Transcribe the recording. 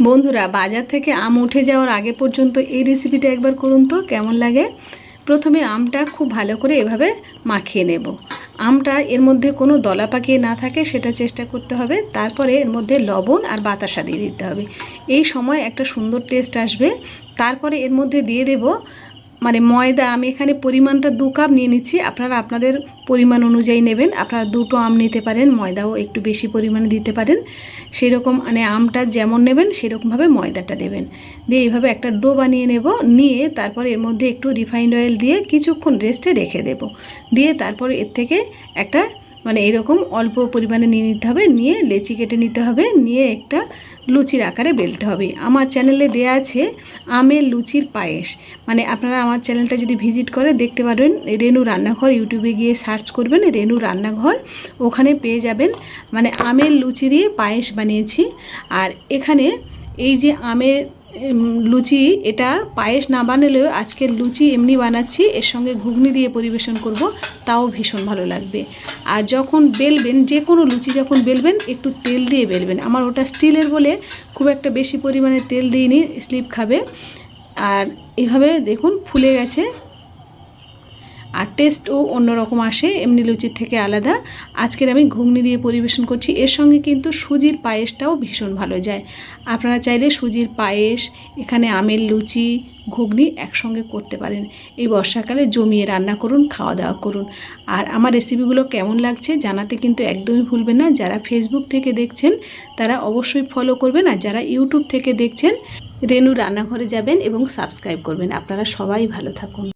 বন্ধুরা, বাজার থেকে আম উঠে যাওয়ার আগে পর্যন্ত এই রেসিপিটা একবার করুন তো কেমন লাগে। প্রথমে আমটা খুব ভালো করে এভাবে মাখিয়ে নেব। আমটা এর মধ্যে কোনো দলা পাকিয়ে না থাকে সেটা চেষ্টা করতে হবে। তারপরে এর মধ্যে লবণ আর বাতাসা দিয়ে দিতে হবে। এই সময় একটা সুন্দর টেস্ট আসবে। তারপরে এর মধ্যে দিয়ে দেব ময়দা। আমি এখানে পরিমাণটা 2 কাপ নিয়ে নিচ্ছি। আপনারা আপনাদের পরিমাণ অনুযায়ী নেবেন। আপনারা 2টো আম নিতে পারেন, ময়দাও একটু বেশি পরিমাণে দিতে পারেন। সেই রকম আমটা যেমন নেবেন সেরকমভাবে ময়দাটা দেবেন। দিয়ে এইভাবে একটা ডো বানিয়ে নেব। নিয়ে তারপরে এর মধ্যে একটু রিফাইন্ড অয়েল দিয়ে কিছুক্ষণ রেস্টে রেখে দেব। দিয়ে তারপরে এর থেকে একটা এরকম অল্প পরিমাণে নিয়ে নিতে হবে। নিয়ে লেচি কেটে নিতে হবে। নিয়ে একটা লুচির আকারে বেলতে হবে। আমার চ্যানেলে দেয়া আছে আমের লুচির পায়েস। আপনারা আমার চ্যানেলটা যদি ভিজিট করে দেখতে পারেন, রেনু রান্নাঘর, ইউটিউবে গিয়ে সার্চ করবেন রেনু রান্নাঘর, ওখানে পেয়ে যাবেন। আমের লুচি দিয়ে পায়েস বানিয়েছি। আর এখানে এই যে আমের লুচি, এটা পায়েস না বানালেও আজকের লুচি এমনি বানাচ্ছি, এর সঙ্গে ঘুগনি দিয়ে পরিবেশন করব, তাও ভীষণ ভালো লাগবে। আর যখন বেলবেন, যে কোনো লুচি যখন বেলবেন একটু তেল দিয়ে বেলবেন। আমার ওটা স্টিলের বলে খুব একটা বেশি পরিমাণে তেল দিইনি, স্লিপ খাবে। আর এইভাবে দেখুন ফুলে গেছে। আর টেস্টও অন্যরকম আসে, এমনি লুচির থেকে আলাদা। আজকের আমি ঘুগনি দিয়ে পরিবেশন করছি। এর সঙ্গে কিন্তু সুজির পায়েসটাও ভীষণ ভালো যায়। আপনারা চাইলে সুজির পায়েস, এখানে আমের লুচি, ঘুগনি একসঙ্গে করতে পারেন। এই বর্ষাকালে জমিয়ে রান্না করুন, খাওয়া দাওয়া করুন। আর আমার রেসিপিগুলো কেমন লাগছে জানাতে কিন্তু একদমই ভুলবেন না। যারা ফেসবুক থেকে দেখছেন তারা অবশ্যই ফলো করবেন, আর যারা ইউটিউব থেকে দেখছেন রেনু রান্নাঘরে যাবেন এবং সাবস্ক্রাইব করবেন। আপনারা সবাই ভালো থাকুন।